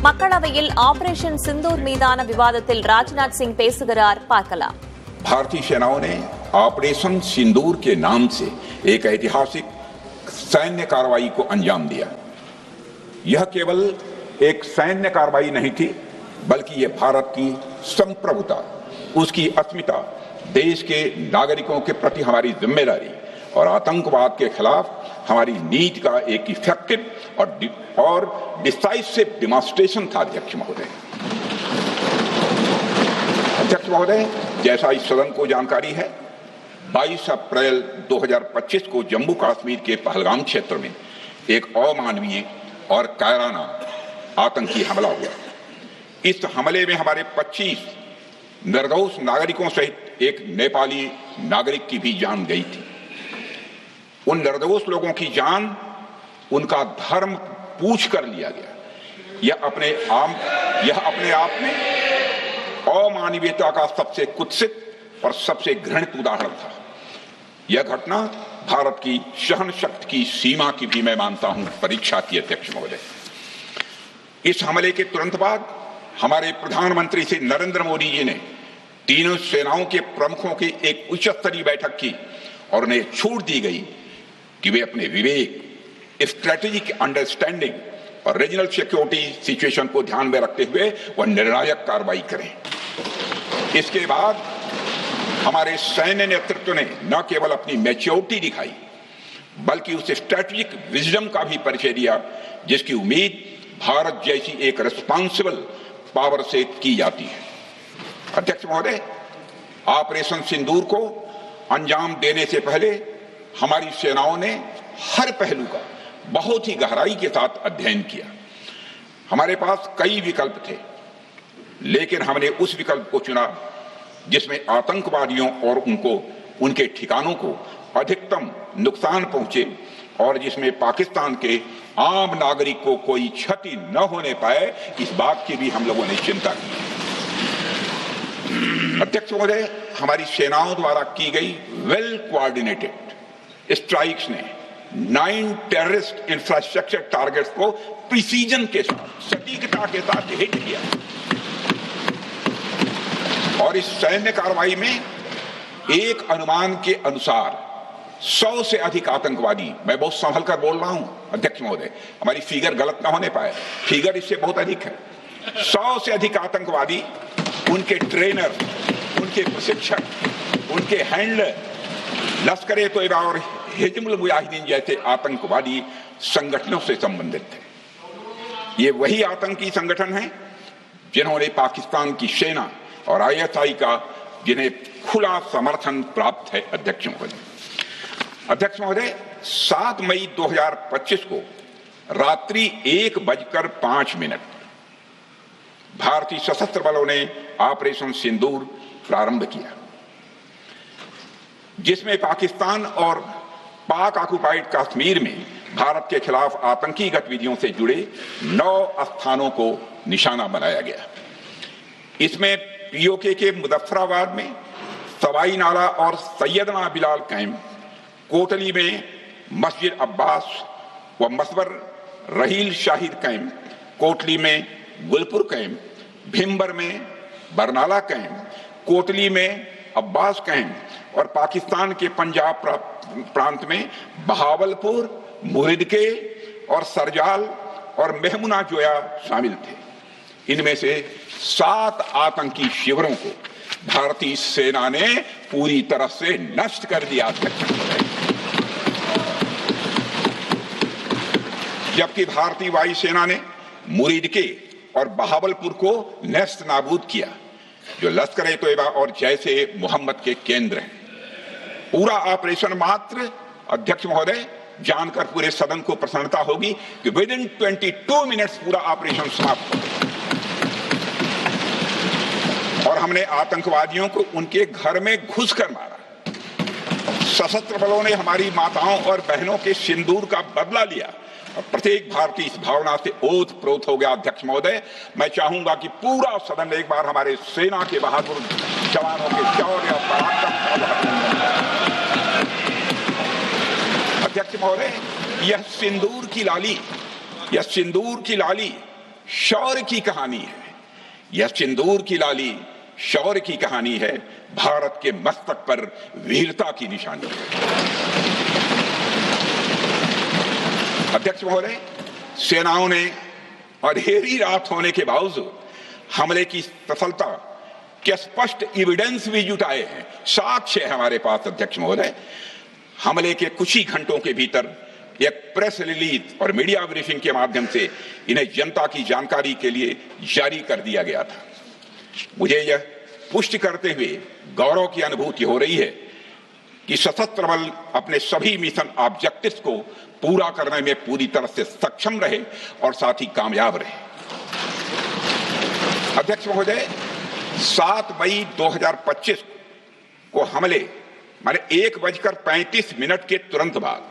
மக்களவையில் ஆபரேஷன் சிந்தூர் மீதான விவாதத்தில் ராஜ்நாத் சிங் பேசுகிறார். பார்க்கலாம். भारतीय सेनाओं ने ऑपरेशन सिंदूर के नाम से एक ऐतिहासिक सैन्य कार्रवाई को अंजाम दिया। यह केवल एक सैन्य कार्रवाई नहीं थी, बल्कि यह भारत की संप्रभुता, उसकी अस्मिता, देश के नागरिकों के प्रति हमारी जिम्मेदारी और आतंकवाद के खिलाफ हमारी नीति का एक इफेक्टिव और डिसाइसिव डिमॉन्स्ट्रेशन था। अध्यक्ष महोदय, जैसा इस सदन को जानकारी है, 22 अप्रैल 2025 को जम्मू कश्मीर के पहलगाम क्षेत्र में एक अमानवीय और कायराना आतंकी हमला हुआ। इस हमले में हमारे 25 निर्दोष नागरिकों सहित एक नेपाली नागरिक की भी जान गई थी। उन निर्दोष लोगों की जान उनका धर्म पूछ कर लिया गया। यह अपने आप में अमानवीयता का सबसे कुत्सित और सबसे घृणित उदाहरण था। यह घटना भारत की सहन शक्ति की सीमा की भी मैं मानता हूं परीक्षा थी। अध्यक्ष महोदय, इस हमले के तुरंत बाद हमारे प्रधानमंत्री श्री नरेंद्र मोदी जी ने तीनों सेनाओं के प्रमुखों की एक उच्च स्तरीय बैठक की और उन्हें छूट दी गई कि वे अपने विवेक, स्ट्रेटेजिक अंडरस्टैंडिंग और रीजनल सिक्योरिटी सिचुएशन को ध्यान में रखते हुए वह निर्णायक कार्रवाई करें। इसके बाद हमारे सैन्य नेतृत्व ने न केवल अपनी मैच्योरिटी दिखाई, बल्कि उस स्ट्रेटेजिक विजडम का भी परिचय दिया जिसकी उम्मीद भारत जैसी एक रिस्पॉन्सिबल पावर से की जाती है। अध्यक्ष महोदय, ऑपरेशन सिंदूर को अंजाम देने से पहले हमारी सेनाओं ने हर पहलू का बहुत ही गहराई के साथ अध्ययन किया। हमारे पास कई विकल्प थे, लेकिन हमने उस विकल्प को चुना जिसमें आतंकवादियों और उनके ठिकानों को अधिकतम नुकसान पहुंचे और जिसमें पाकिस्तान के आम नागरिक को कोई क्षति न होने पाए, इस बात की भी हम लोगों ने चिंता की। अध्यक्ष महोदय, हमारी सेनाओं द्वारा की गई वेल कोऑर्डिनेटेड स्ट्राइक्स ने 9 टेररिस्ट इंफ्रास्ट्रक्चर टारगेट्स को प्रिसीजन के साथ, सटीकता के साथ हिट किया और इस सैन्य कार्रवाई में एक अनुमान के अनुसार 100 से अधिक आतंकवादी, मैं बहुत संभल कर बोल रहा हूं अध्यक्ष महोदय, हमारी फिगर गलत ना होने पाए, फिगर इससे बहुत अधिक है। 100 से अधिक आतंकवादी, उनके ट्रेनर, उनके प्रशिक्षक, उनके हैंडलर लश्कर ए तोयबा और हिजबुल मुजाहिदीन जैसे आतंकवादी संगठनों से संबंधित थे। ये वही आतंकी संगठन हैं जिन्होंने पाकिस्तान की सेना और ISI का जिन्हें खुला समर्थन प्राप्त है। अध्यक्ष महोदय, 7 मई 2025 को रात्रि 1:05 भारतीय सशस्त्र बलों ने ऑपरेशन सिंदूर प्रारंभ किया, जिसमें पाकिस्तान और पाक ऑक्युपाइड कश्मीर में भारत के खिलाफ आतंकी गतिविधियों से जुड़े 9 स्थानों को निशाना बनाया गया। इसमें POK के मुजफ्फराबाद में सवाई नाला और सैयदना बिलाल कैंप, कोटली में मस्जिद अब्बास व मसबर रहील शाहिद कैंप, कोटली में गुलपुर कैंप, भिम्बर में बरनाला कैंप, कोटली में अब्बास कैंप और पाकिस्तान के पंजाब प्रांत में बहावलपुर, मुहिदके और सरजाल और मेहमुना जोया शामिल थे। इनमें से 7 आतंकी शिविरों को भारतीय सेना ने पूरी तरह से नष्ट कर दिया था, जबकि भारतीय वायुसेना ने मुरीदके और बहावलपुर को नेस्त नाबूद किया, जो लश्कर ए तोयबा और जैसे मोहम्मद के केंद्र हैं। पूरा ऑपरेशन मात्र, अध्यक्ष महोदय, जानकर पूरे सदन को प्रसन्नता होगी कि विदिन 22 मिनट्स पूरा ऑपरेशन समाप्त हो गया और हमने आतंकवादियों को उनके घर में घुसकर मारा। सशस्त्र बलों ने हमारी माताओं और बहनों के सिंदूर का बदला लिया और प्रत्येक भारतीय इस भावना से ओतप्रोत हो गया। अध्यक्ष महोदय, मैं चाहूंगा कि पूरा सदन एक बार हमारे सेना के बहादुर जवानों के शौर्य और पराक्रम का। अध्यक्ष महोदय, यह सिंदूर की लाली शौर्य की कहानी है। यह सिंदूर की लाली शौर्य की कहानी है, भारत के मस्तक पर वीरता की निशानी है। अध्यक्ष महोदय, सेनाओं ने अंधेरी रात होने के बावजूद हमले की सफलता के स्पष्ट एविडेंस भी जुटाए हैं, साक्ष्य है हमारे पास। अध्यक्ष महोदय, हमले के कुछ ही घंटों के भीतर एक प्रेस रिलीज और मीडिया ब्रीफिंग के माध्यम से इन्हें जनता की जानकारी के लिए जारी कर दिया गया था। मुझे यह पुष्टि करते हुए गौरव की अनुभूति हो रही है कि सशस्त्र बल अपने सभी मिशन ऑब्जेक्टिव्स को पूरा करने में पूरी तरह से सक्षम रहे और साथ ही कामयाब रहे। अध्यक्ष महोदय, 7 मई 2025 को हमले माने 1:35 के तुरंत बाद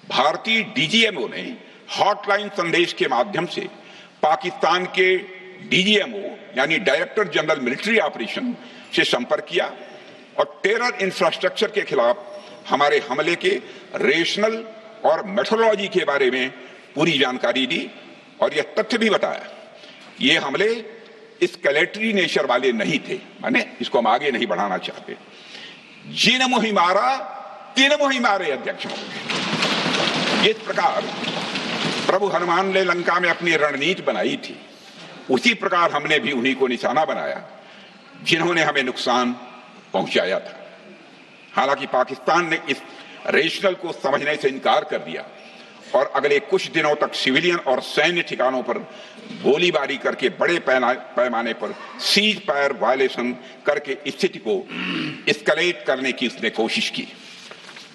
भारतीय डीजीएमओ ने हॉटलाइन संदेश के माध्यम से पाकिस्तान के डीजीएमओ यानी डायरेक्टर जनरल मिलिट्री ऑपरेशन से संपर्क किया और टेरर इंफ्रास्ट्रक्चर के खिलाफ हमारे हमले के रेशनल और मेथोडोलॉजी के बारे में पूरी जानकारी दी और यह तथ्य भी बताया ये हमले एस्केलेटरी नेचर वाले नहीं थे, माने इसको हम आगे नहीं बढ़ाना चाहते। जिन मुहि मारा तीन मुहि मारे। अध्यक्ष महोदय, इस प्रकार प्रभु हनुमान ने लंका में अपनी रणनीति बनाई थी, उसी प्रकार हमने भी उन्हीं को निशाना बनाया जिन्होंने हमें नुकसान पहुंचाया था। हालांकि पाकिस्तान ने इस रेशनल को समझने से इनकार कर दिया और अगले कुछ दिनों तक सिविलियन और सैन्य ठिकानों पर गोलीबारी करके बड़े पैमाने पर सीज फायर वायलेशन करके स्थिति को एस्केलेट करने की उसने कोशिश की।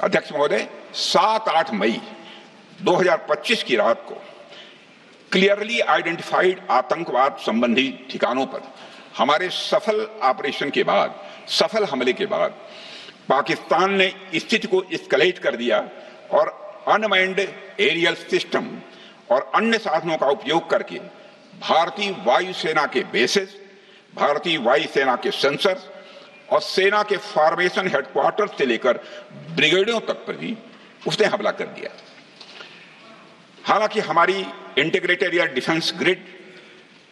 अध्यक्ष महोदय, 7-8 मई 2025 की रात को क्लियरली आइडेंटिफाइड आतंकवाद संबंधी ठिकानों पर हमारे सफल ऑपरेशन के बाद, सफल हमले के बाद पाकिस्तान ने स्थिति को एस्केलेट कर दिया और अनमैन्ड एरियल सिस्टम और अन्य साधनों का उपयोग करके भारतीय वायुसेना के बेसेस, भारतीय वायुसेना के सेंसर्स और सेना के फॉर्मेशन हेडक्वार्टर से लेकर ब्रिगेडों तक पर भी उसने हमला कर दिया। हालांकि हमारी इंटीग्रेटेड एयर डिफेंस ग्रिड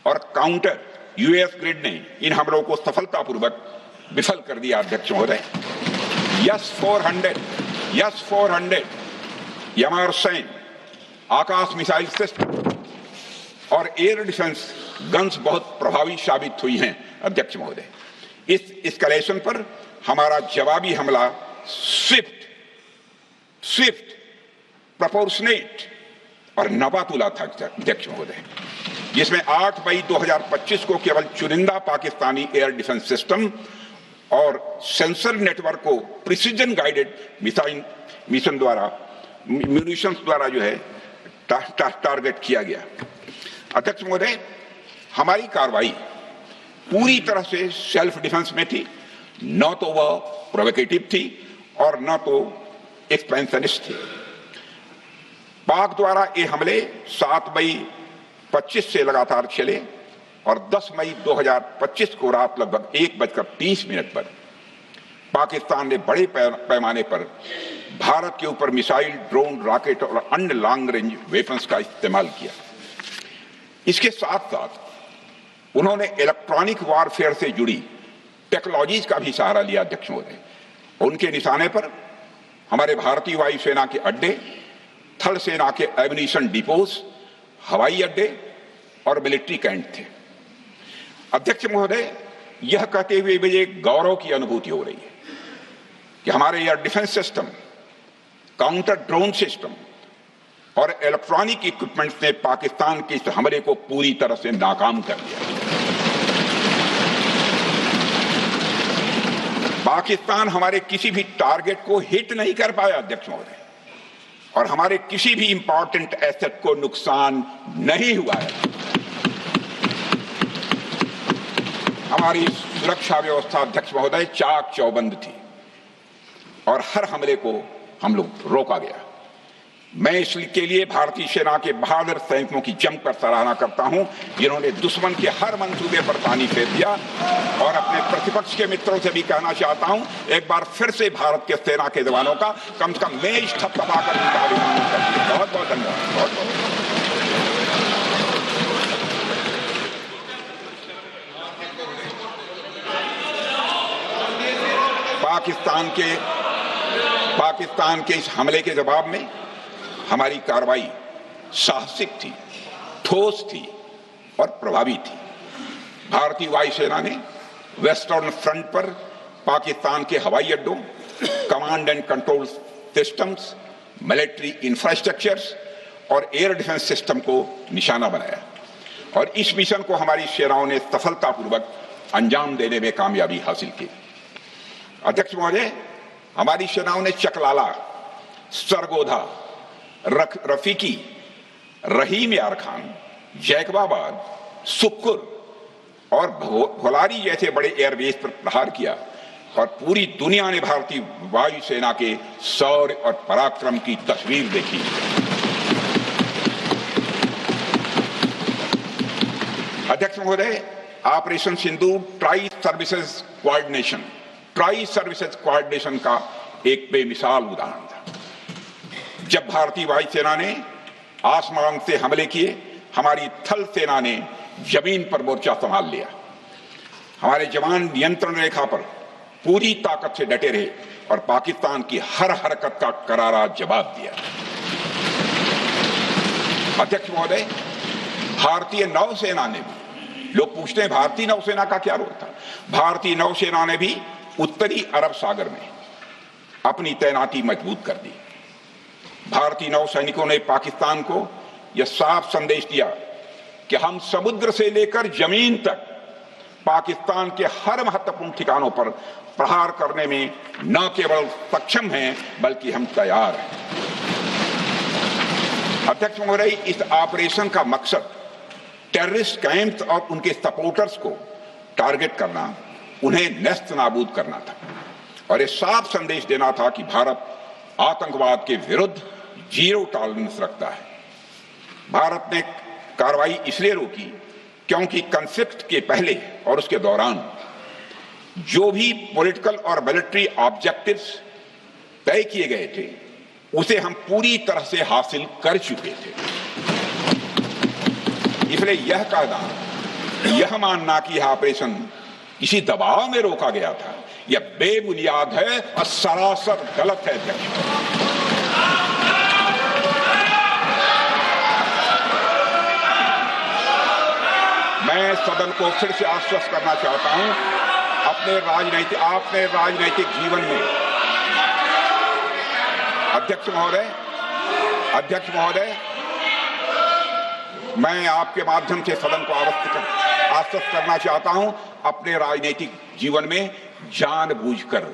और काउंटर यूएस ग्रिड ने इन हमलों को सफलतापूर्वक विफल कर दिया। अध्यक्ष महोदय, यस 400 यमारसैन आकाश मिसाइल सिस्टम और एयर डिफेंस गन्स बहुत प्रभावी साबित हुई हैं। अध्यक्ष महोदय, इस एस्केलेशन पर हमारा जवाबी हमला स्विफ्ट, प्रोपोर्शनेट और नबातुला था। अध्यक्ष महोदय, जिसमें 8 मई 2025 को केवल चुनिंदा पाकिस्तानी एयर डिफेंस सिस्टम और सेंसर नेटवर्क को प्रिसीजन गाइडेड मिशन द्वारा म्यूनिशंस द्वारा जो है टारगेट किया गया। अध्यक्ष महोदय, हमारी कार्रवाई पूरी तरह से सेल्फ डिफेंस में थी, न तो वह प्रोवोकेटिव थी और न तो एक्सपेंशनिस्ट थी। पाक द्वारा ये हमले 7 मई 25 से लगातार चले और 10 मई 2025 को रात लगभग 1:30 पर पाकिस्तान ने बड़े पैमाने पर भारत के ऊपर मिसाइल, ड्रोन, रॉकेट और अन्य लॉन्ग रेंज वेपन्स का इस्तेमाल किया। इसके साथ साथ उन्होंने इलेक्ट्रॉनिक वॉरफेयर से जुड़ी टेक्नोलॉजीज का भी सहारा लिया। अध्यक्ष महोदय, उनके निशाने पर हमारे भारतीय वायुसेना के अड्डे, थल सेना के एम्यूनिशन डिपोज, हवाई अड्डे और मिलिट्री कैंट थे। अध्यक्ष महोदय, यह कहते हुए मुझे गौरव की अनुभूति हो रही है कि हमारे air defence system, counter drone system और इलेक्ट्रॉनिक इक्विपमेंट्स ने पाकिस्तान के इस हमले को पूरी तरह से नाकाम कर दिया। पाकिस्तान हमारे किसी भी टारगेट को हिट नहीं कर पाया। अध्यक्ष महोदय, और हमारे किसी भी इंपॉर्टेंट एसेट को नुकसान नहीं हुआ है। हमारी सुरक्षा व्यवस्था अध्यक्ष महोदय चाक चौबंद थी और हर हमले को हम लोग रोका गया। मैं इसके लिए भारतीय सेना के बहादुर सैनिकों की जमकर सराहना करता हूं, जिन्होंने दुश्मन के हर मंसूबे पर पानी फेर दिया। और अपने प्रतिपक्ष के मित्रों से भी कहना चाहता हूं, एक बार फिर से भारत के सेना के जवानों का कम से कम मेज थपथपाकर उनका अभिनंदन करते हैं। बहुत बहुत धन्यवाद। बहुत बहुत पाकिस्तान के इस हमले के जवाब में हमारी कार्रवाई साहसिक थी, ठोस थी और प्रभावी थी। भारतीय वायुसेना ने वेस्टर्न फ्रंट पर पाकिस्तान के हवाई अड्डों, command and control systems, military infrastructures और एयर डिफेंस सिस्टम को निशाना बनाया और इस मिशन को हमारी सेनाओं ने सफलतापूर्वक अंजाम देने में कामयाबी हासिल की। अध्यक्ष महोदय, हमारी सेनाओं ने चकलाला, सरगोधा, रफीकी, रहीम यार खान, जैकबाबाद, सुक्कुर और भोलारी जैसे बड़े एयरबेस पर प्रहार किया और पूरी दुनिया ने भारतीय वायुसेना के शौर्य और पराक्रम की तस्वीर देखी। अध्यक्ष महोदय, ऑपरेशन सिंदूर ट्राई सर्विसेज कोऑर्डिनेशन का एक बेमिसाल उदाहरण था। जब भारतीय वायुसेना ने आसमान से हमले किए, हमारी थल सेना ने जमीन पर मोर्चा संभाल लिया। हमारे जवान नियंत्रण रेखा पर पूरी ताकत से डटे रहे और पाकिस्तान की हर हरकत का करारा जवाब दिया। अध्यक्ष महोदय, भारतीय नौसेना ने भी, लोग पूछते हैं भारतीय नौसेना का क्या रोल था, भारतीय नौसेना ने भी उत्तरी अरब सागर में अपनी तैनाती मजबूत कर दी। भारतीय नौसैनिकों ने पाकिस्तान को यह साफ संदेश दिया कि हम समुद्र से लेकर जमीन तक पाकिस्तान के हर महत्वपूर्ण ठिकानों पर प्रहार करने में न केवल सक्षम हैं बल्कि हम तैयार हैं। अध्यक्ष महोदय, इस ऑपरेशन का मकसद टेररिस्ट कैंप्स और उनके सपोर्टर्स को टारगेट करना, उन्हें नेस्त नाबूद करना था और यह साफ संदेश देना था कि भारत आतंकवाद के विरुद्ध जीरो टॉलरेंस रखता है। भारत ने कार्रवाई इसलिए रोकी क्योंकि कॉन्फ्लिक्ट के पहले और उसके दौरान जो भी पॉलिटिकल और मिलिट्री ऑब्जेक्टिव्स तय किए गए थे उसे हम पूरी तरह से हासिल कर चुके थे। इसलिए यह कहना, यह मानना कि यह ऑपरेशन किसी दबाव में रोका गया था, यह बेबुनियाद है और सरासर गलत है। मैं सदन को फिर से आश्वस्त करना चाहता हूं, आपने राजनीतिक जीवन में अध्यक्ष महोदय, मैं आपके माध्यम से सदन को आश्वस्त करना चाहता हूं, अपने राजनीतिक जीवन में जानबूझकर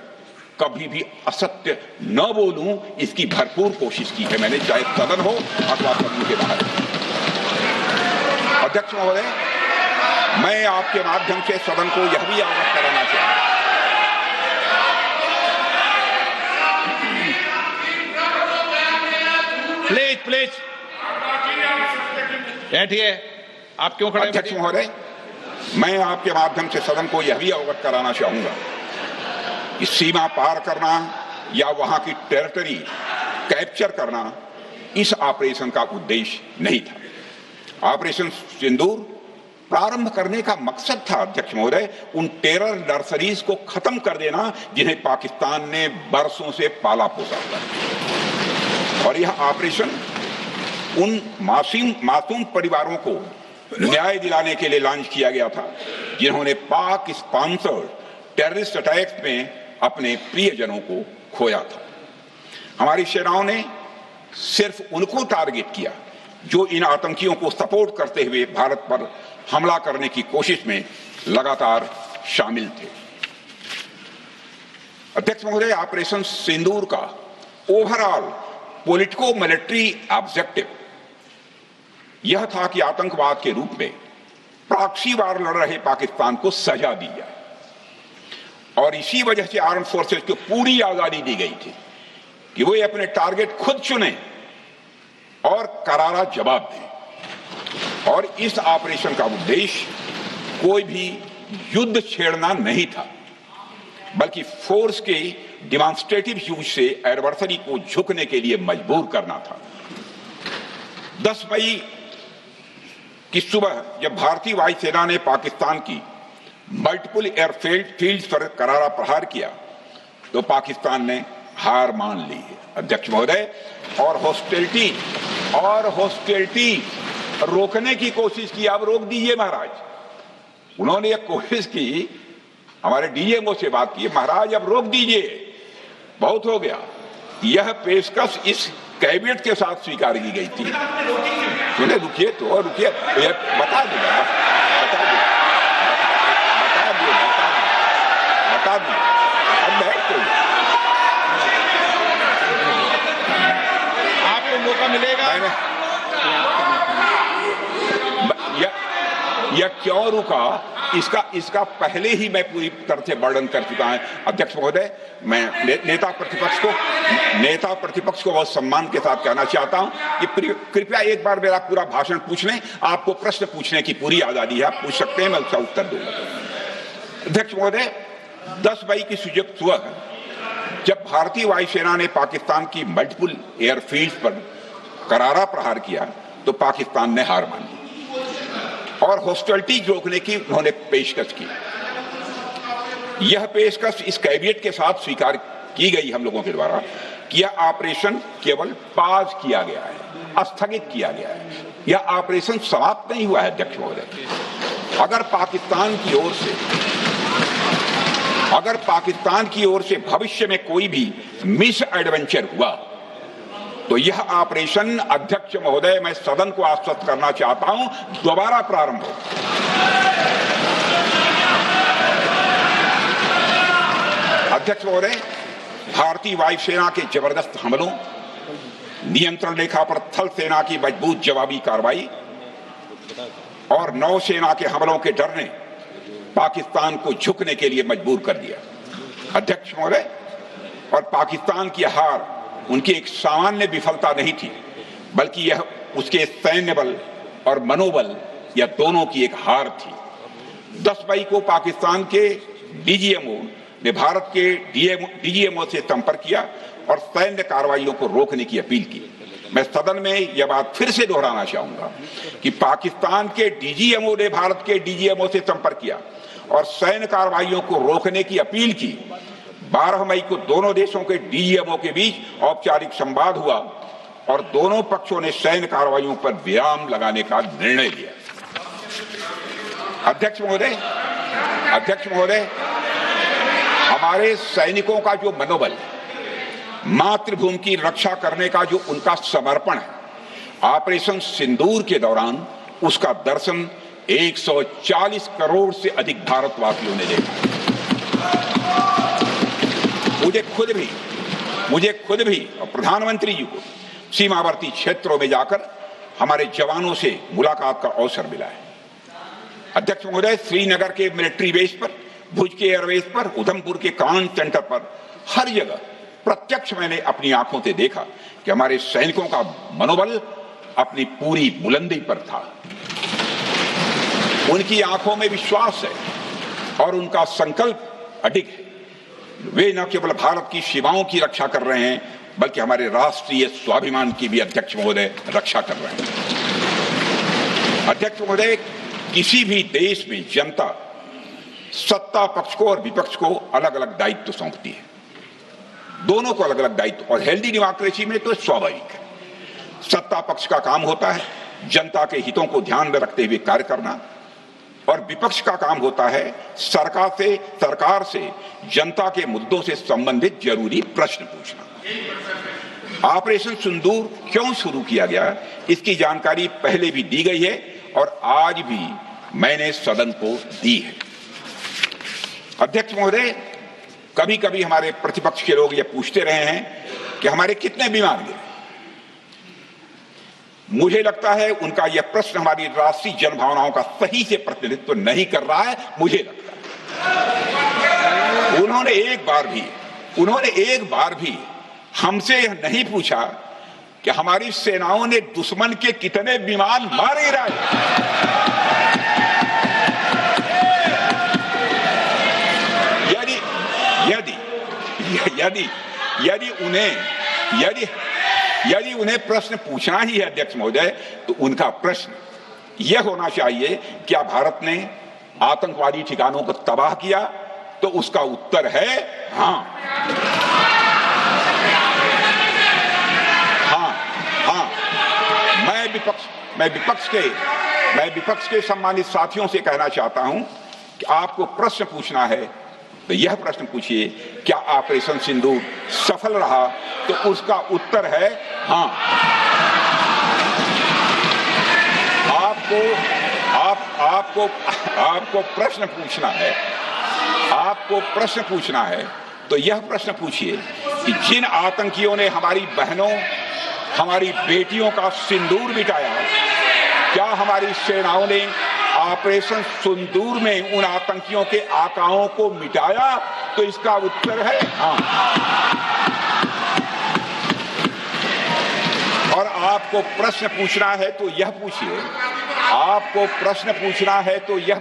कभी भी असत्य न बोलूं, इसकी भरपूर कोशिश की है मैंने, चाहे सदन हो अथवा सदन के बाहर। अध्यक्ष महोदय, मैं आपके माध्यम से सदन को यह भी अवगत कराना चाहता हूं, प्लीज बैठिए। आप क्यों खड़े? अध्यक्ष महोदय, मैं आपके माध्यम से सदन को यह भी अवगत कराना चाहूंगा कि सीमा पार करना या वहां की टेरिटरी कैप्चर करना इस ऑपरेशन का उद्देश्य नहीं था। ऑपरेशन सिंदूर प्रारंभ करने का मकसद था अध्यक्ष महोदय, उन टेरर नर्सरीज को खत्म कर देना जिन्हें पाकिस्तान ने बरसों से पाला पोसा था। और यह ऑपरेशन उन मासूम परिवारों को न्याय दिलाने के लिए लॉन्च किया गया था जिन्होंने पाक स्पॉन्सर्ड टेररिस्ट अटैक्स में अपने प्रियजनों को खोया था। हमारी सेनाओं ने सिर्फ उनको टारगेट किया जो इन आतंकियों को सपोर्ट करते हुए भारत पर हमला करने की कोशिश में लगातार शामिल थे। अध्यक्ष महोदय, ऑपरेशन सिंदूर का ओवरऑल पॉलिटिको मिलिट्री ऑब्जेक्टिव यह था कि आतंकवाद के रूप में प्रॉक्सी वार लड़ रहे पाकिस्तान को सजा दी जाए और इसी वजह से आर्म फोर्सेज को पूरी आजादी दी गई थी कि वे अपने टारगेट खुद चुने और करारा जवाब दें। और इस ऑपरेशन का उद्देश्य कोई भी युद्ध छेड़ना नहीं था बल्कि फोर्स के डिमॉन्स्ट्रेटिव यूज से एडवर्सरी को झुकने के लिए मजबूर करना था। 10 मई की सुबह जब भारतीय वायुसेना ने पाकिस्तान की मल्टीपल एयरफील्ड्स पर करारा प्रहार किया तो पाकिस्तान ने हार मान ली है अध्यक्ष महोदय। और हॉस्टिलिटी रोकने की कोशिश की, अब रोक दीजिए महाराज। उन्होंने एक कोशिश की, हमारे डीएमओ से बात की, महाराज अब रोक दीजिए, बहुत हो गया। यह पेशकश इस कैबिनेट के साथ स्वीकार की गई थी। सुने, रुकिए तो रुकिए, बता दूंगा, अब बैठ तो आपको मौका मिलेगा। यह क्यों रुका, इसका पहले ही मैं पूरी तरह से वर्णन कर चुका हूं अध्यक्ष महोदय। मैं नेता प्रतिपक्ष को बहुत सम्मान के साथ कहना चाहता हूं कि कृपया एक बार मेरा पूरा भाषण पूछ लें। आपको प्रश्न पूछने की पूरी आजादी है, आप पूछ सकते हैं, मैं उसका उत्तर दूंगा। अध्यक्ष महोदय, 10 मई की सुबह जब भारतीय वायुसेना ने पाकिस्तान की मल्टीपल एयरफील्ड्स पर करारा प्रहार किया तो पाकिस्तान ने हार मान ली और हॉस्टिलिटी रोकने की उन्होंने पेशकश की। यह पेशकश इस कैबिनेट के साथ स्वीकार की गई हम लोगों के द्वारा कि यह ऑपरेशन केवल पाज किया गया है, स्थगित किया गया है। यह ऑपरेशन समाप्त नहीं हुआ है अध्यक्ष महोदय। अगर पाकिस्तान की ओर से भविष्य में कोई भी मिस एडवेंचर हुआ तो यह ऑपरेशन अध्यक्ष महोदय, मैं सदन को आश्वस्त करना चाहता हूं, दोबारा प्रारंभ हो। अध्यक्ष महोदय, भारतीय वायुसेना के जबरदस्त हमलों, नियंत्रण रेखा पर थल सेना की मजबूत जवाबी कार्रवाई और नौसेना के हमलों के डर ने पाकिस्तान को झुकने के लिए मजबूर कर दिया अध्यक्ष महोदय। और पाकिस्तान की हार उनकी एक सामान्य विफलता नहीं थी, बल्कि यह उसके सैन्य बल और मनोबल या दोनों की एक हार थी। 10 मई को पाकिस्तान के डीजीएमओ ने भारत के डीजीएमओ से संपर्क किया और सैन्य कार्रवाइयों को रोकने की अपील की। मैं सदन में यह बात फिर से दोहराना चाहूंगा कि पाकिस्तान के डीजीएमओ ने भारत के डीजीएमओ से संपर्क किया और सैन्य कार्रवाइयों को रोकने की अपील की। 12 मई को दोनों देशों के डीजीएमओ के बीच औपचारिक संवाद हुआ और दोनों पक्षों ने सैन्य कार्रवाइयों पर विराम लगाने का निर्णय लिया। अध्यक्ष महोदय, हमारे सैनिकों का जो मनोबल, मातृभूमि की रक्षा करने का जो उनका समर्पण है, ऑपरेशन सिंदूर के दौरान उसका दर्शन 140 करोड़ से अधिक भारतवासियों ने देखा। मुझे खुद भी और प्रधानमंत्री जी को सीमावर्ती क्षेत्रों में जाकर हमारे जवानों से मुलाकात का अवसर मिला है। अध्यक्ष महोदय, श्रीनगर के मिलिट्री बेस पर, भुज के एयरबेस पर, उधमपुर के कमांड सेंटर पर, हर जगह प्रत्यक्ष मैंने अपनी आंखों से देखा कि हमारे सैनिकों का मनोबल अपनी पूरी बुलंदी पर था। उनकी आंखों में विश्वास है और उनका संकल्प अडिग है। वे न केवल भारत की सीमाओं की रक्षा कर रहे हैं, बल्कि हमारे राष्ट्रीय स्वाभिमान की भी अध्यक्ष महोदय रक्षा कर रहे हैं। अध्यक्ष महोदय, किसी भी देश में जनता सत्ता पक्ष को और विपक्ष को अलग अलग दायित्व सौंपती है, दोनों को अलग अलग दायित्व, और हेल्दी डेमोक्रेसी में तो स्वाभाविक है। सत्ता पक्ष का काम होता है जनता के हितों को ध्यान में रखते हुए कार्य करना और विपक्ष का काम होता है सरकार से जनता के मुद्दों से संबंधित जरूरी प्रश्न पूछना। ऑपरेशन सिंदूर क्यों शुरू किया गया, इसकी जानकारी पहले भी दी गई है और आज भी मैंने सदन को दी है। अध्यक्ष महोदय, कभी कभी हमारे प्रतिपक्ष के लोग ये पूछते रहे हैं कि हमारे कितने विमान गिरे। मुझे लगता है उनका यह प्रश्न हमारी राष्ट्रीय जनभावनाओं का सही से प्रतिनिधित्व नहीं कर रहा है। मुझे लगता है उन्होंने एक बार भी हमसे यह नहीं पूछा कि हमारी सेनाओं ने दुश्मन के कितने विमान मारे गिराए। यदि उन्हें प्रश्न पूछना ही है अध्यक्ष महोदय, तो उनका प्रश्न यह होना चाहिए, क्या भारत ने आतंकवादी ठिकानों को तबाह किया? तो उसका उत्तर है हाँ। मैं विपक्ष के सम्मानित साथियों से कहना चाहता हूं कि आपको प्रश्न पूछना है तो यह प्रश्न पूछिए, क्या ऑपरेशन सिंदूर सफल रहा? तो उसका उत्तर है हां। आपको प्रश्न पूछना है तो यह प्रश्न पूछिए कि जिन आतंकियों ने हमारी बहनों, हमारी बेटियों का सिंदूर मिटाया, क्या हमारी सेनाओं ने ऑपरेशन सिंदूर में उन आतंकियों के आकाओं को मिटाया? तो इसका उत्तर है हां। और आपको प्रश्न पूछना है तो यह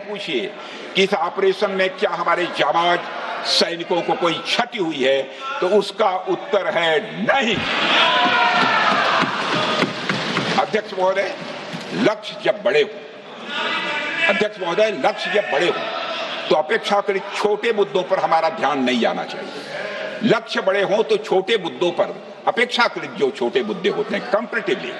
पूछिए कि इस ऑपरेशन में क्या हमारे जाबाज सैनिकों को कोई क्षति हुई है? तो उसका उत्तर है नहीं। अध्यक्ष महोदय, लक्ष्य जब बड़े हो तो अपेक्षाकृत छोटे मुद्दों पर हमारा ध्यान नहीं जाना चाहिए। लक्ष्य बड़े हो तो छोटे मुद्दों पर, अपेक्षाकृत जो छोटे मुद्दे होते हैं कंपैरेटिवली,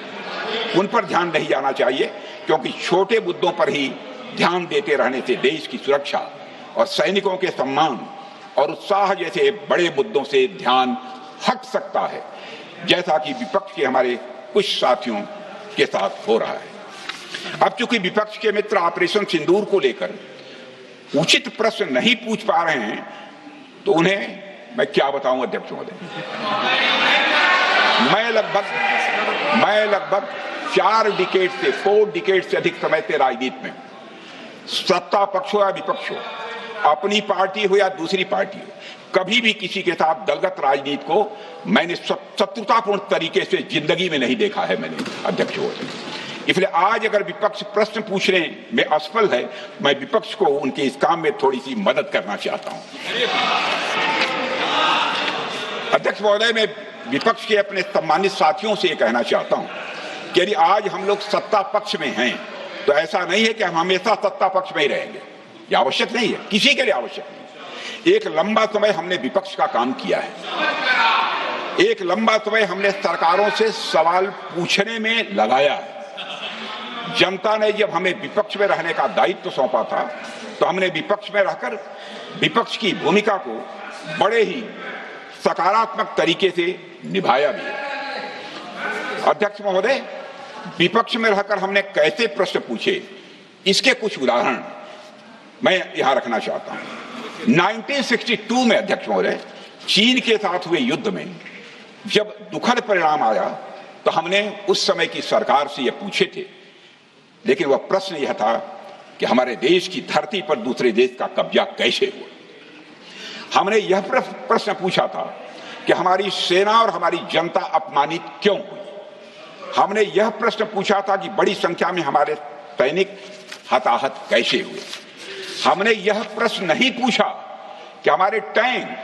उन पर ध्यान नहीं जाना चाहिए, क्योंकि छोटे मुद्दों पर ही ध्यान देते रहने से देश की सुरक्षा और सैनिकों के सम्मान और उत्साह जैसे बड़े मुद्दों से ध्यान हट सकता है, जैसा कि विपक्ष के हमारे कुछ साथियों के साथ हो रहा है। अब चूंकि विपक्ष के मित्र ऑपरेशन सिंदूर को लेकर उचित प्रश्न नहीं पूछ पा रहे हैं, तो उन्हें मैं क्या बताऊं अध्यक्ष महोदय। मैं लगभग 4 डिकेड से अधिक समय से राजनीति में, सत्ता पक्ष हो या विपक्ष हो, अपनी पार्टी हो या दूसरी पार्टी हो, कभी भी किसी के साथ दलगत राजनीति को मैंने शत्रुतापूर्ण तरीके से जिंदगी में नहीं देखा है मैंने अध्यक्ष महोदय। इसलिए आज अगर विपक्ष प्रश्न पूछने में असफल है, मैं विपक्ष को उनके इस काम में थोड़ी सी मदद करना चाहता हूं। अध्यक्ष महोदय, मैं विपक्ष के अपने सम्मानित साथियों से कहना चाहता हूं कि यदि आज हम लोग सत्ता पक्ष में हैं तो ऐसा नहीं है कि हम हमेशा सत्ता पक्ष में ही रहेंगे। यह आवश्यक नहीं है, किसी के लिए आवश्यक नहीं। एक लंबा समय हमने विपक्ष का काम किया है, एक लंबा समय हमने सरकारों से सवाल पूछने में लगाया है। जनता ने जब हमें विपक्ष में रहने का दायित्व सौंपा था तो हमने विपक्ष में रहकर विपक्ष की भूमिका को बड़े ही सकारात्मक तरीके से निभाया भी। अध्यक्ष महोदय, विपक्ष में रहकर हमने कैसे प्रश्न पूछे, इसके कुछ उदाहरण मैं यहां रखना चाहता हूं। 1962 में अध्यक्ष महोदय, चीन के साथ हुए युद्ध में जब दुखद परिणाम आया तो हमने उस समय की सरकार से यह पूछे थे, लेकिन वह प्रश्न यह था कि हमारे देश की धरती पर दूसरे देश का कब्जा कैसे हुआ। हमने यह प्रश्न पूछा था कि हमारी सेना और हमारी जनता अपमानित क्यों हुई। हमने यह प्रश्न पूछा था कि बड़ी संख्या में हमारे सैनिक हताहत कैसे हुए। हमने यह प्रश्न नहीं पूछा कि हमारे टैंक,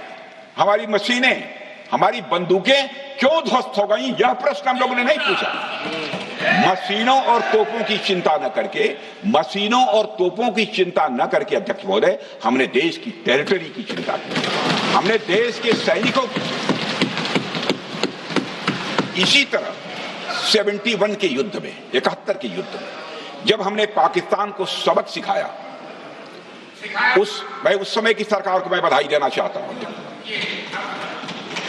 हमारी मशीनें, हमारी बंदूकें क्यों ध्वस्त हो गई। यह प्रश्न हम लोगों ने नहीं पूछा। मशीनों और तोपों की चिंता न करके अध्यक्ष महोदय, हमने देश की टेरिटरी की चिंता की, हमने देश के सैनिकों की। इसी तरह 71 के युद्ध में, 71 के युद्ध में जब हमने पाकिस्तान को सबक सिखाया, उस समय की सरकार को मैं बधाई देना चाहता हूं।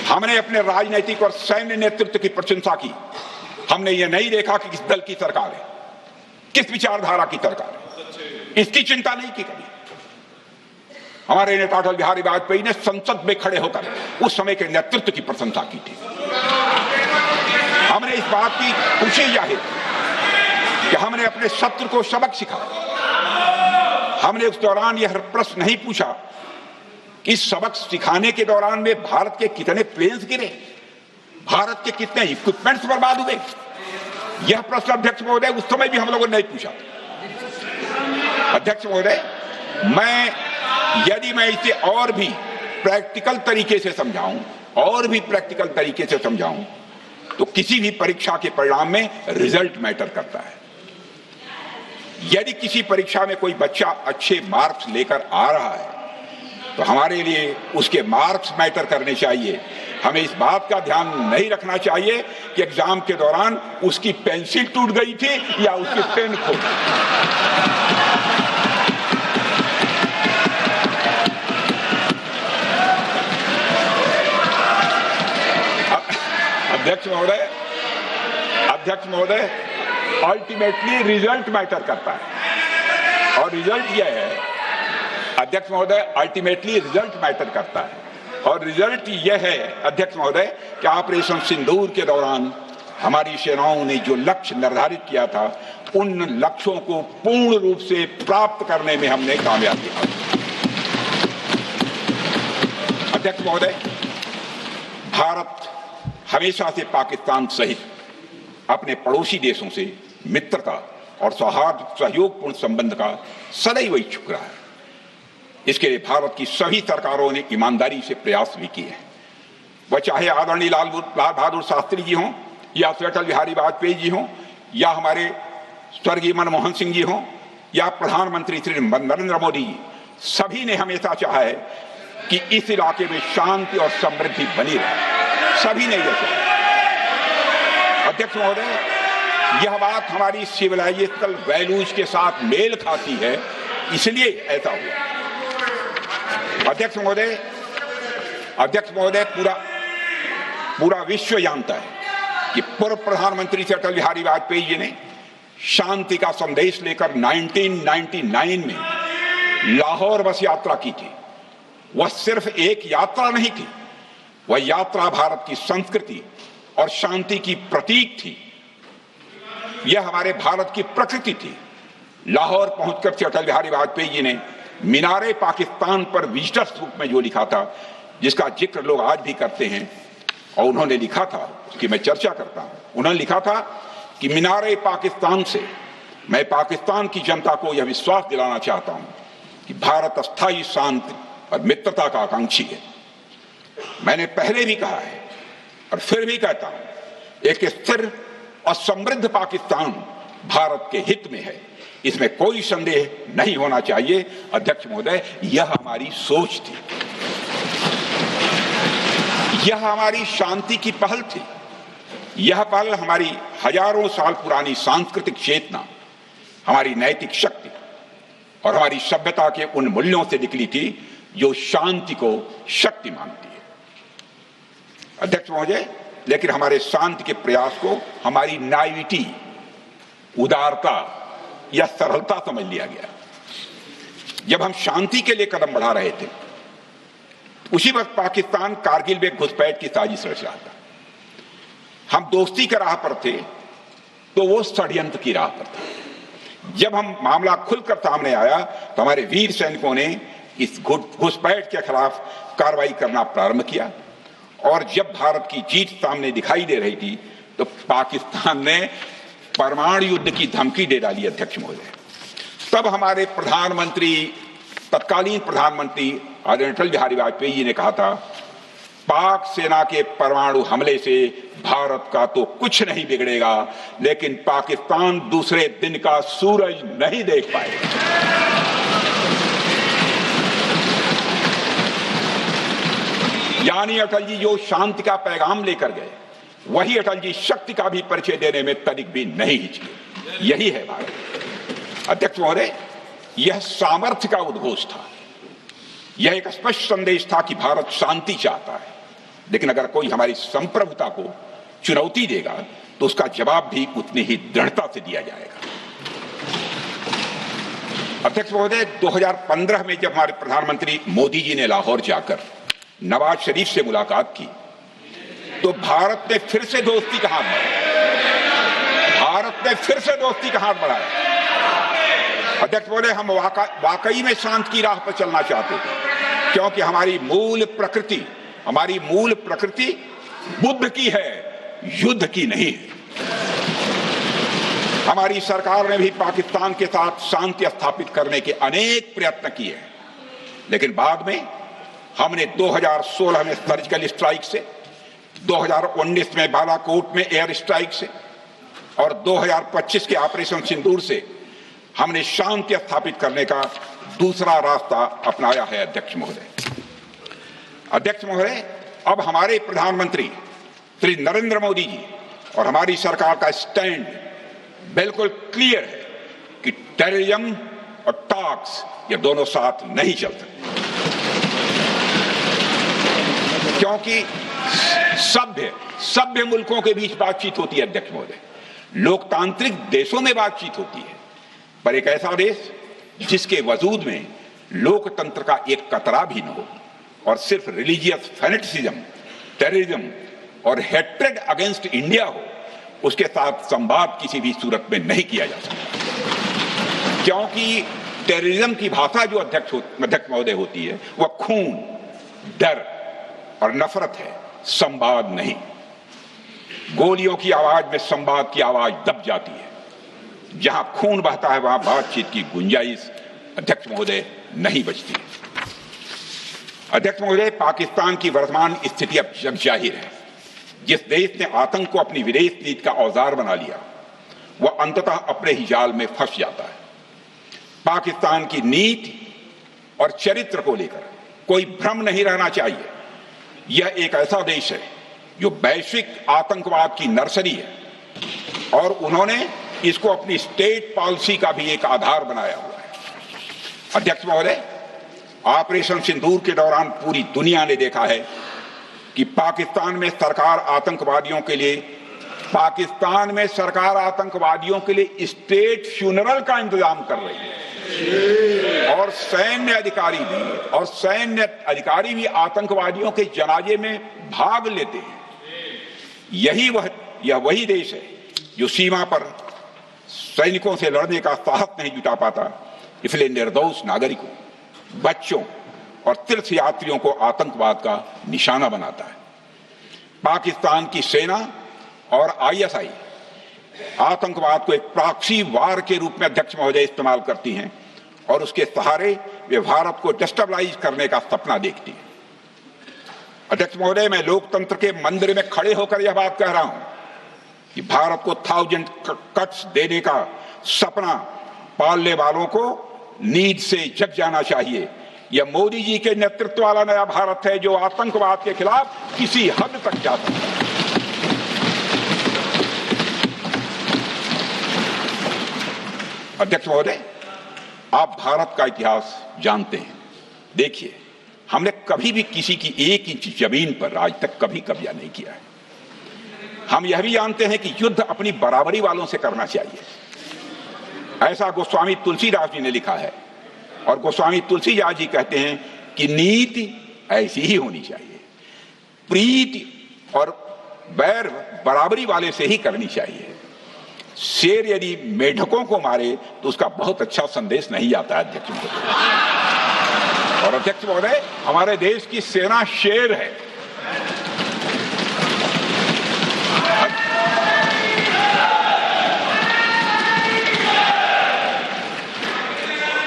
हमने अपने राजनीतिक और सैन्य नेतृत्व की प्रशंसा की। हमने ये नहीं देखा कि किस दल की सरकार है, किस विचारधारा की सरकार है, इसकी चिंता नहीं की कभी। हमारे नेता अटल बिहारी वाजपेयी ने संसद में खड़े होकर उस समय के नेतृत्व की प्रशंसा की थी। हमने इस बात की खुशी जाहिर कि हमने अपने शत्रु को सबक सिखाया। हमने उस दौरान यह प्रश्न नहीं पूछा कि सबक सिखाने के दौरान में भारत के कितने प्लेन्स गिरे, भारत के कितने इक्विपमेंट्स बर्बाद हुए। यह प्रश्न अध्यक्ष महोदय उस समय भी हम लोगों ने नहीं पूछा। अध्यक्ष महोदय, यदि मैं इसे और भी प्रैक्टिकल तरीके से समझाऊं तो किसी भी परीक्षा के परिणाम में रिजल्ट मैटर करता है। यदि किसी परीक्षा में कोई बच्चा अच्छे मार्क्स लेकर आ रहा है तो हमारे लिए उसके मार्क्स मैटर करने चाहिए। हमें इस बात का ध्यान नहीं रखना चाहिए कि एग्जाम के दौरान उसकी पेंसिल टूट गई थी या उसकी पेन खो गई। अध्यक्ष महोदय, अल्टीमेटली रिजल्ट मैटर करता है और रिजल्ट यह है, अध्यक्ष महोदय, अल्टीमेटली रिजल्ट मैटर करता है और रिजल्ट यह है अध्यक्ष महोदय कि ऑपरेशन सिंदूर के दौरान हमारी सेनाओं ने जो लक्ष्य निर्धारित किया था उन लक्ष्यों को पूर्ण रूप से प्राप्त करने में हमने कामयाबी हासिल की। अध्यक्ष महोदय, भारत हमेशा से पाकिस्तान सहित अपने पड़ोसी देशों से मित्रता और सौहार्द सहयोगपूर्ण संबंध का सदैव इच्छुक रहा है। इसके लिए भारत की सभी सरकारों ने ईमानदारी से प्रयास भी किए हैं। वह चाहे आदरणीय लाल बहादुर शास्त्री जी हों या अटल बिहारी वाजपेयी जी हों या हमारे स्वर्गीय मनमोहन सिंह जी हों या प्रधानमंत्री श्री नरेंद्र मोदी जी, सभी ने हमेशा चाहा है कि इस इलाके में शांति और समृद्धि बनी रहे। सभी ने यह चाहा। अध्यक्ष महोदय, यह बात हमारी सिविलाइजेशनल वैल्यूज के साथ मेल खाती है, इसलिए ऐसा हुआ। अध्यक्ष महोदय, पूरा विश्व जानता है कि पूर्व प्रधानमंत्री से अटल बिहारी वाजपेयी जी ने शांति का संदेश लेकर 1999 में लाहौर बस यात्रा की थी। वह सिर्फ एक यात्रा नहीं थी, वह यात्रा भारत की संस्कृति और शांति की प्रतीक थी। यह हमारे भारत की प्रकृति थी। लाहौर पहुंचकर से अटल बिहारी वाजपेयी जी ने मीनारे पाकिस्तान पर विजिटर्स बुक में जो लिखा था, जिसका जिक्र लोग आज भी करते हैं, और उन्होंने लिखा था, उसकी मैं चर्चा करता हूं, उन्होंने लिखा था कि मीनारे पाकिस्तान से मैं पाकिस्तान की जनता को यह विश्वास दिलाना चाहता हूं कि भारत अस्थायी शांति और मित्रता का आकांक्षी है। मैंने पहले भी कहा है और फिर भी कहता हूं, एक स्थिर और समृद्ध पाकिस्तान भारत के हित में है, इसमें कोई संदेह नहीं होना चाहिए। अध्यक्ष महोदय, यह हमारी सोच थी, यह हमारी शांति की पहल थी। यह पहल हमारी हजारों साल पुरानी सांस्कृतिक चेतना, हमारी नैतिक शक्ति और हमारी सभ्यता के उन मूल्यों से निकली थी जो शांति को शक्ति मानती है। अध्यक्ष महोदय, लेकिन हमारे शांति के प्रयास को हमारी नाइविटी, उदारता या सरलता समझ लिया गया। जब हम शांति के लिए कदम बढ़ा रहे थे, उसी वक्त पाकिस्तान कारगिल में घुसपैठ की साजिश रच रहा था। हम दोस्ती के राह पर थे तो वो षड्यंत्र की राह पर था। जब हम मामला खुलकर सामने आया तो हमारे वीर सैनिकों ने इस घुसपैठ के खिलाफ कार्रवाई करना प्रारंभ किया, और जब भारत की जीत सामने दिखाई दे रही थी तो पाकिस्तान ने परमाणु युद्ध की धमकी दे डाली। अध्यक्ष महोदय, तब हमारे प्रधानमंत्री, तत्कालीन प्रधानमंत्री आदरणीय अटल बिहारी वाजपेयी जी ने कहा था, पाक सेना के परमाणु हमले से भारत का तो कुछ नहीं बिगड़ेगा, लेकिन पाकिस्तान दूसरे दिन का सूरज नहीं देख पाएगा। यानी अटल जी जो शांति का पैगाम लेकर गए, वही अटल जी शक्ति का भी परिचय देने में तनिक भी नहीं हिचके। यही है भारत। अध्यक्ष महोदय, यह सामर्थ्य का उद्घोष था। यह एक स्पष्ट संदेश था कि भारत शांति चाहता है, लेकिन अगर कोई हमारी संप्रभुता को चुनौती देगा तो उसका जवाब भी उतनी ही दृढ़ता से दिया जाएगा। अध्यक्ष महोदय, 2015 में जब हमारे प्रधानमंत्री मोदी जी ने लाहौर जाकर नवाज शरीफ से मुलाकात की तो भारत ने फिर से दोस्ती का हाथ बढ़ाया। अध्यक्ष महोदय, हम वाकई में शांति की राह पर चलना चाहते थे, क्योंकि हमारी मूल प्रकृति बुद्ध की है, युद्ध की नहीं है। हमारी सरकार ने भी पाकिस्तान के साथ शांति स्थापित करने के अनेक प्रयत्न किए हैं, लेकिन बाद में हमने 2016 में सर्जिकल स्ट्राइक से, 2019 में बालाकोट में एयर स्ट्राइक से और 2025 के ऑपरेशन सिंदूर से हमने शांति स्थापित करने का दूसरा रास्ता अपनाया है। अध्यक्ष महोदय, अध्यक्ष महोदय, अब हमारे प्रधानमंत्री श्री नरेंद्र मोदी जी और हमारी सरकार का स्टैंड बिल्कुल क्लियर है कि टेररिज्म और टॉक्स ये दोनों साथ नहीं चल सकते, क्योंकि सभ्य मुल्कों के बीच बातचीत होती है अध्यक्ष महोदय, लोकतांत्रिक देशों में बातचीत होती है, पर एक ऐसा देश जिसके वजूद में लोकतंत्र का एक कतरा भी न हो और सिर्फ रिलीजियस फैनेटिसिज्म, टेररिज्म और हेट्रेड अगेंस्ट इंडिया हो, उसके साथ संवाद किसी भी सूरत में नहीं किया जा सकता, क्योंकि टेररिज्म की भाषा जो अध्यक्ष महोदय होती है वह खून, डर और नफरत है, संवाद नहीं। गोलियों की आवाज में संवाद की आवाज दब जाती है, जहां खून बहता है वहां बातचीत की गुंजाइश अध्यक्ष महोदय नहीं बचती। अध्यक्ष महोदय, पाकिस्तान की वर्तमान स्थिति अब जग जाहिर है। जिस देश ने आतंक को अपनी विदेश नीति का औजार बना लिया वह अंततः अपने ही जाल में फंस जाता है। पाकिस्तान की नीति और चरित्र को लेकर कोई भ्रम नहीं रहना चाहिए। यह एक ऐसा देश है जो वैश्विक आतंकवाद की नर्सरी है और उन्होंने इसको अपनी स्टेट पॉलिसी का भी एक आधार बनाया हुआ है। अध्यक्ष महोदय, ऑपरेशन सिंदूर के दौरान पूरी दुनिया ने देखा है कि पाकिस्तान में सरकार आतंकवादियों के लिए स्टेट फ्यूनरल का इंतजाम कर रही है और सैन्य अधिकारी भी आतंकवादियों के जनाजे में भाग लेते हैं। यह वही देश है जो सीमा पर सैनिकों से लड़ने का साहस नहीं जुटा पाता, इसलिए निर्दोष नागरिकों, बच्चों और तीर्थयात्रियों को आतंकवाद का निशाना बनाता है। पाकिस्तान की सेना और आईएसआई आतंकवाद को एक प्रॉक्सी वार के रूप में अध्यक्ष महोदय इस्तेमाल करती हैं और उसके सहारे वे भारत को डिस्टेबलाइज करने का सपना देखती है। अध्यक्ष महोदय, मैं लोकतंत्र के मंदिर में खड़े होकर यह बात कह रहा हूं कि भारत को 1000 कट्स देने का सपना पालने वालों को नींद से जग जाना चाहिए। यह मोदी जी के नेतृत्व वाला नया भारत है जो आतंकवाद के खिलाफ किसी हद तक जा सकता है। अध्यक्ष महोदय, आप भारत का इतिहास जानते हैं। देखिए, हमने कभी भी किसी की 1 इंच जमीन पर आज तक कभी कब्जा नहीं किया है। हम यह भी जानते हैं कि युद्ध अपनी बराबरी वालों से करना चाहिए। ऐसा गोस्वामी तुलसीदास जी ने लिखा है और गोस्वामी तुलसीदास जी कहते हैं कि नीति ऐसी ही होनी चाहिए, प्रीति और बैर बराबरी वाले से ही करनी चाहिए। शेर यदि मेढकों को मारे तो उसका बहुत अच्छा संदेश नहीं आता है अध्यक्ष महोदय। और अध्यक्ष महोदय, हमारे देश की सेना शेर है।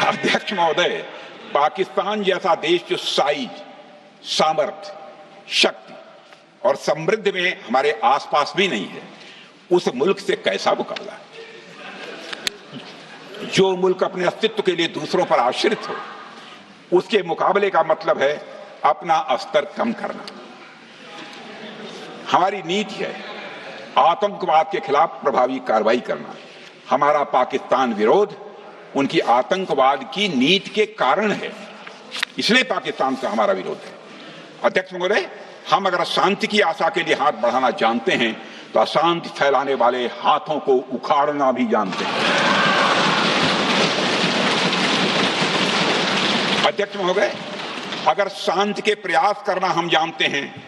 अध्यक्ष महोदय, पाकिस्तान जैसा देश जो साइज, सामर्थ्य, शक्ति और समृद्धि में हमारे आसपास भी नहीं है, उस मुल्क से कैसा मुकाबला? जो मुल्क अपने अस्तित्व के लिए दूसरों पर आश्रित हो, उसके मुकाबले का मतलब है अपना स्तर कम करना। हमारी नीति है आतंकवाद के खिलाफ प्रभावी कार्रवाई करना। हमारा पाकिस्तान विरोध उनकी आतंकवाद की नीति के कारण है, इसलिए पाकिस्तान से हमारा विरोध है। अध्यक्ष महोदय, हम अगर शांति की आशा के लिए हाथ बढ़ाना जानते हैं तो अशांति फैलाने वाले हाथों को उखाड़ना भी जानते हैं। अध्यक्ष महोदय, अगर शांति के प्रयास करना हम जानते हैं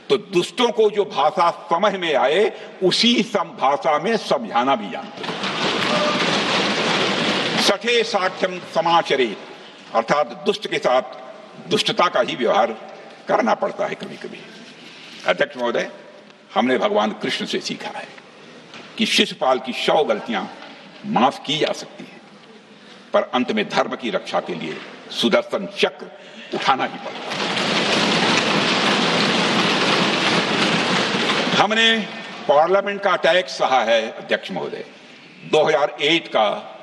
तो दुष्टों को जो भाषा समझ में आए उसी भाषा में समझाना भी जानते हैं। सठे साठ्यम समाचरित, अर्थात दुष्ट के साथ दुष्टता का ही व्यवहार करना पड़ता है कभी कभी। अध्यक्ष महोदय, हमने भगवान कृष्ण से सीखा है कि शिशुपाल की 100 गलतियां माफ की जा सकती हैं, पर अंत में धर्म की रक्षा के लिए सुदर्शन चक्र उठाना ही पड़ता है। हमने पार्लियामेंट का अटैक सहा है अध्यक्ष महोदय, 2008 का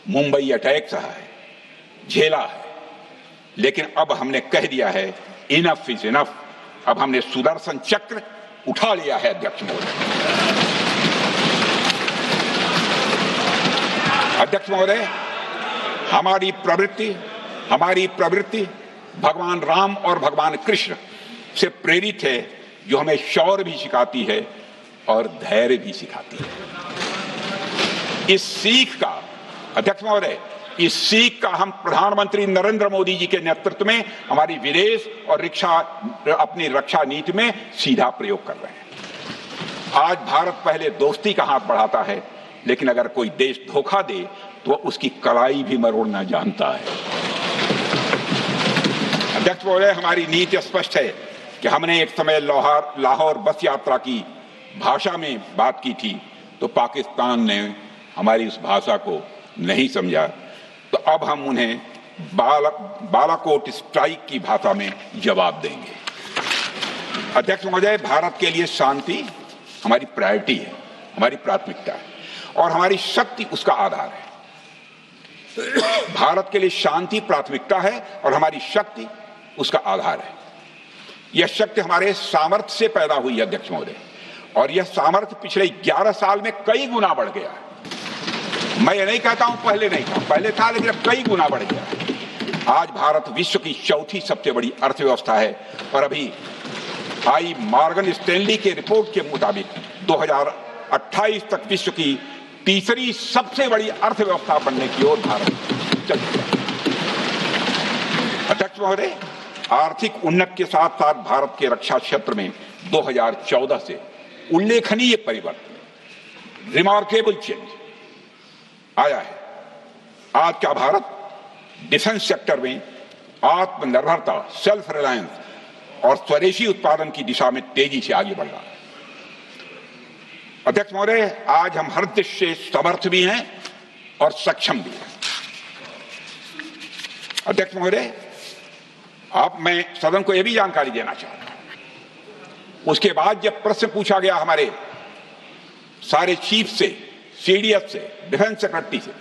मुंबई अटैक सहा है, झेला है, लेकिन अब हमने कह दिया है इनफ इज इनफ। अब हमने सुदर्शन चक्र उठा लिया है अध्यक्ष महोदय। अध्यक्ष महोदय, हमारी प्रवृत्ति भगवान राम और भगवान कृष्ण से प्रेरित है, जो हमें शौर्य भी सिखाती है और धैर्य भी सिखाती है। इस सीख का अध्यक्ष महोदय, इस सीख का हम प्रधानमंत्री नरेंद्र मोदी जी के नेतृत्व में हमारी विदेश और अपनी रक्षा नीति में सीधा प्रयोग कर रहे हैं। आज भारत पहले दोस्ती का हाथ बढ़ाता है, लेकिन अगर कोई देश धोखा दे तो उसकी कलाई भी मरोड़ना जानता है। अध्यक्ष महोदय, हमारी नीति स्पष्ट है कि हमने एक समय लाहौर बस यात्रा की भाषा में बात की थी, तो पाकिस्तान ने हमारी उस भाषा को नहीं समझा, तो अब हम उन्हें बालाकोट स्ट्राइक की भाषा में जवाब देंगे। अध्यक्ष महोदय, भारत के लिए शांति हमारी प्रायोरिटी है, हमारी प्राथमिकता है और हमारी शक्ति उसका आधार है। भारत के लिए शांति प्राथमिकता है और हमारी शक्ति उसका आधार है। यह शक्ति हमारे सामर्थ्य से पैदा हुई है अध्यक्ष महोदय, और यह सामर्थ्य पिछले 11 साल में कई गुना बढ़ गया है। मैं ये नहीं कहता हूं पहले नहीं था, पहले था, लेकिन अब कई गुना बढ़ गया है। आज भारत विश्व की चौथी सबसे बड़ी अर्थव्यवस्था है और अभी आई मॉर्गन स्टैनली के रिपोर्ट के मुताबिक 2028 तक विश्व की तीसरी सबसे बड़ी अर्थव्यवस्था बनने की ओर भारत चल रहा है। अध्यक्ष महोदय, आर्थिक उन्नति के साथ साथ भारत के रक्षा क्षेत्र में 2014 से उल्लेखनीय परिवर्तन, रिमार्केबल चेंज आया है। आज का भारत डिफेंस सेक्टर में आत्मनिर्भरता, सेल्फ रिलायंस और स्वदेशी उत्पादन की दिशा में तेजी से आगे बढ़ रहा है। अध्यक्ष महोदय, आज हम हर दृष्टि से समर्थ भी हैं और सक्षम भी हैं। अध्यक्ष महोदय, मैं सदन को यह भी जानकारी देना चाहता हूं, उसके बाद जब प्रश्न पूछा गया हमारे सारे चीफ से, सीडीएफ से, डिफेंस सेक्रेटरी से,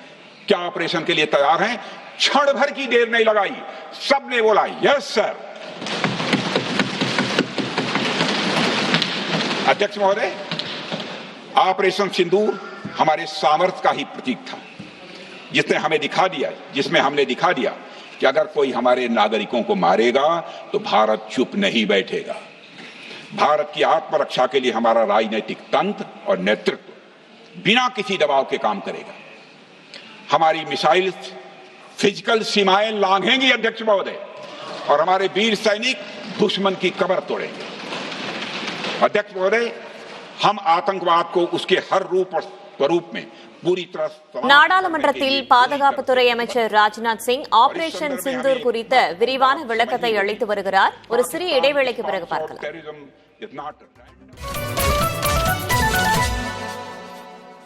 क्या ऑपरेशन के लिए तैयार हैं, क्षण भर की देर नहीं लगाई, सबने बोला यस सर। अध्यक्ष महोदय, ऑपरेशन सिंदूर हमारे सामर्थ्य का ही प्रतीक था, जिसमें हमने दिखा दिया कि अगर कोई हमारे नागरिकों को मारेगा तो भारत चुप नहीं बैठेगा। भारत की आत्मरक्षा के लिए हमारा राजनीतिक तंत्र और नेतृत्व बिना किसी दबाव के काम करेगा। हमारी मिसाइल फिजिकल सीमाएं लांघेंगी अध्यक्ष महोदय, और हमारे वीर सैनिक दुश्मन की कमर तोड़ेंगे। अध्यक्ष महोदय, हम आतंकवाद को उसके हर रूप और स्वरूप में पूरी तरह நாடாளுமன்றத்தில் பாதுகாப்புத்துறை அமைச்சர் ராஜ்நாத் சிங் ஆபரேஷன் சிந்தூர் குறித்த விரிவான விளக்கத்தை அளித்து வருகிறார். ஒரு சிறிய இடைவேளைக்கு பிறகு பார்க்கலாம்.